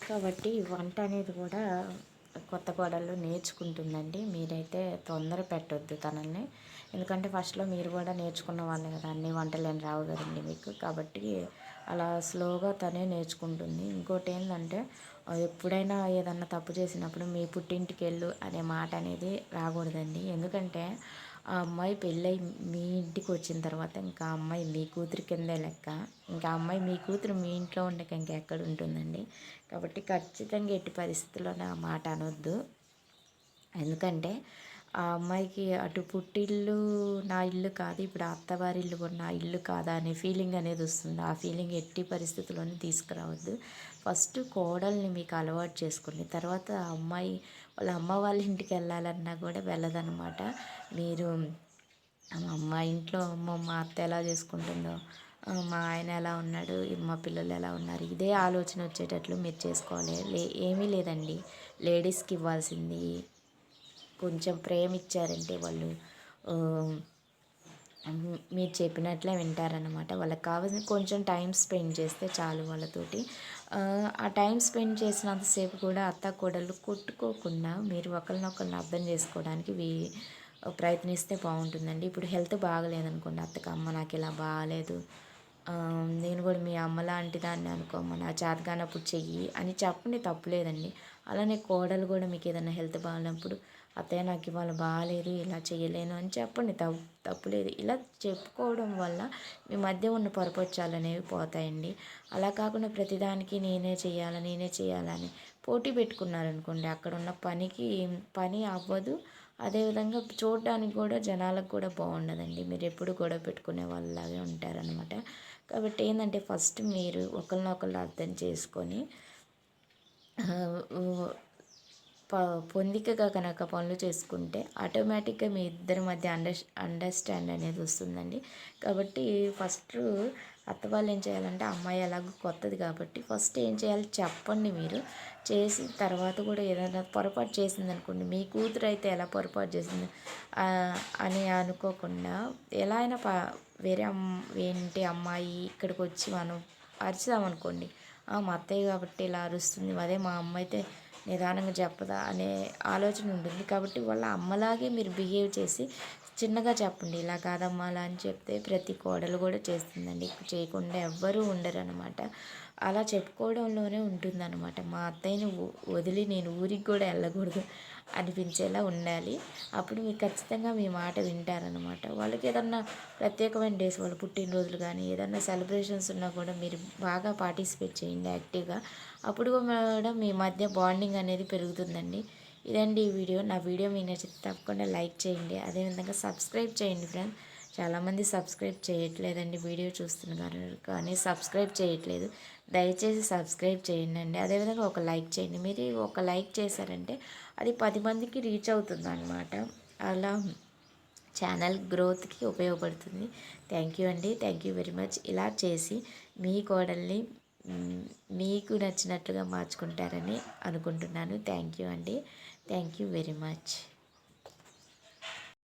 కాబట్టి వంట అనేది కూడా కొత్త కోడలు నేర్చుకుంటుందండి. మీరైతే తొందర పెట్టొద్దు తనని. ఎందుకంటే ఫస్ట్‌లో మీరు కూడా నేర్చుకున్న వాళ్ళే కదా! అన్ని వంటలేం రావు కదండీ మీకు. కాబట్టి అలా స్లోగా తనే నేర్చుకుంటుంది. ఇంకోటేందంటే ఎప్పుడైనా ఏదన్నా తప్పు చేసినప్పుడు మీ పుట్టింటికెళ్ళు అనే మాట అనేది రాకూడదండి. ఎందుకంటే ఆ అమ్మాయి పెళ్ళై మీ ఇంటికి వచ్చిన తర్వాత ఇంకా ఆ అమ్మాయి మీ కూతురి కిందే లెక్క. ఇంకా ఆ అమ్మాయి మీ కూతురు మీ ఇంట్లో ఉండక ఇంకెక్కడ ఉంటుందండి. కాబట్టి ఖచ్చితంగా ఎట్టి పరిస్థితుల్లోనూ ఆ మాట అనొద్దు. ఎందుకంటే ఆ అమ్మాయికి అటు పుట్టిల్లు నా ఇల్లు కాదు, ఇప్పుడు అత్తవారిల్లు కూడా నా ఇల్లు కాదా అనే ఫీలింగ్ అనేది వస్తుంది. ఆ ఫీలింగ్ ఎట్టి పరిస్థితుల్లోనూ తీసుకురావద్దు. ఫస్ట్ కోడల్ని మీకు అలవాటు చేసుకోండి. తర్వాత ఆ అమ్మాయి వాళ్ళ అమ్మ వాళ్ళ ఇంటికి వెళ్ళాలన్నా కూడా వెళ్ళదన్నమాట. మీరు మా ఇంట్లో మా అత్త ఎలా చేసుకుంటుందో, మా ఆయన ఎలా ఉన్నాడు, మా పిల్లలు ఎలా ఉన్నారు, ఇదే ఆలోచన వచ్చేటట్లు మీరు చేసుకోవాలి. ఏమీ లేదండి, లేడీస్కి ఇవ్వాల్సింది కొంచెం ప్రేమ ఇచ్చారంటే వాళ్ళు మీరు చెప్పినట్లే వింటారనమాట. వాళ్ళకి కావాల్సింది కొంచెం టైం స్పెండ్ చేస్తే చాలు వాళ్ళతోటి. ఆ టైం స్పెండ్ చేసినంతసేపు కూడా అత్త కోడళ్ళు కొట్టుకోకుండా మీరు ఒకరినొకరిని అర్థం చేసుకోవడానికి ప్రయత్నిస్తే బాగుంటుందండి. ఇప్పుడు హెల్త్ బాగలేదనుకోండి, అత్తకి అమ్మ నాకు ఇలా బాగాలేదు, నేను కూడా మీ అమ్మ లాంటి దాన్ని అనుకోమ్మ, నా చేతకానప్పుడు చెయ్యి అని చెప్పండి, తప్పులేదండి. అలానే కోడలు కూడా మీకు ఏదైనా హెల్త్ బాగాలేనప్పుడు అత్తయ్య నాకు ఇవాళ బాగాలేదు, ఇలా చేయలేను అని చెప్పండి, తప్పులేదు. ఇలా చెప్పుకోవడం వల్ల మీ మధ్య ఉన్న పొరపచ్చాలు అనేవి పోతాయండి. అలా కాకుండా ప్రతిదానికి నేనే చేయాలని పోటీ పెట్టుకున్నారనుకోండి, అక్కడ ఉన్న పని అవ్వదు. అదేవిధంగా చూడడానికి కూడా జనాలకు కూడా బాగుండదండి. మీరు ఎప్పుడు గొడవ పెట్టుకునే వాళ్ళలాగే ఉంటారనమాట. కాబట్టి ఏంటంటే ఫస్ట్ మీరు ఒకరినొకరు అర్థం చేసుకొని పొందికగా కనుక పనులు చేసుకుంటే ఆటోమేటిక్గా మీ ఇద్దరి మధ్య అండర్స్టాండ్ అనేది వస్తుందండి. కాబట్టి ఫస్ట్ అత్త వాళ్ళు ఏం చేయాలంటే, అమ్మాయి ఎలాగో కొత్తది కాబట్టి ఫస్ట్ ఏం చేయాలి చెప్పండి. మీరు చేసిన తర్వాత కూడా ఏదైనా పొరపాటు చేసిందనుకోండి, మీ కూతురు అయితే ఎలా పొరపాటు చేసింది అని అనుకోకుండా ఎలా అయినా వేరే ఏంటి అమ్మాయి ఇక్కడికి వచ్చి మనం అరిచామనుకోండి, మా అత్తయ్య కాబట్టి ఇలా అరుస్తుంది, అదే మా అమ్మ అయితే నిదానంగా చెప్పదా అనే ఆలోచన ఉంటుంది. కాబట్టి వాళ్ళ అమ్మలాగే మీరు బిహేవ్ చేసి చిన్నగా చెప్పండి, ఇలా కాదమ్మా అలా అని చెప్తే ప్రతి కోడలు కూడా చేస్తుందండి. చేయకుండా ఎవ్వరూ ఉండరు అనమాట. అలా చెప్పుకోవడంలోనే ఉంటుందన్నమాట. మా అత్తయ్యని వదిలి నేను ఊరికి కూడా వెళ్ళకూడదు అనిపించేలా ఉండాలి. అప్పుడు మీరు ఖచ్చితంగా మీ మాట వింటారనమాట. వాళ్ళకి ఏదన్నా ప్రత్యేకమైన డేస్, వాళ్ళ పుట్టినరోజులు కానీ ఏదన్నా సెలబ్రేషన్స్ ఉన్నా కూడా మీరు బాగా పార్టిసిపేట్ చేయండి యాక్టివ్గా. అప్పుడు కూడా మీ మధ్య బాండింగ్ అనేది పెరుగుతుందండి. ఇదండి ఈ వీడియో. నా వీడియో మీకు నచ్చితే తప్పకుండా లైక్ చేయండి. అదేవిధంగా సబ్స్క్రైబ్ చేయండి ఫ్రెండ్స్. చాలామంది సబ్స్క్రైబ్ చేయట్లేదండి, వీడియో చూస్తున్నారు కానీ సబ్స్క్రైబ్ చేయట్లేదు. దయచేసి సబ్స్క్రైబ్ చేయండి అండి. అదేవిధంగా ఒక లైక్ చేయండి. మీరు ఒక లైక్ చేశారంటే అది 10 మందికి రీచ్ అవుతుంది అన్నమాట. అలా ఛానల్ గ్రోత్కి ఉపయోగపడుతుంది. థ్యాంక్ యూ అండి, థ్యాంక్ యూ వెరీ మచ్. ఇలా చేసి మీ కోడల్ని మీకు నచ్చినట్లుగా మార్చుకుంటారని అనుకుంటున్నాను. థ్యాంక్ యూ అండి, థ్యాంక్ యూ వెరీ మచ్.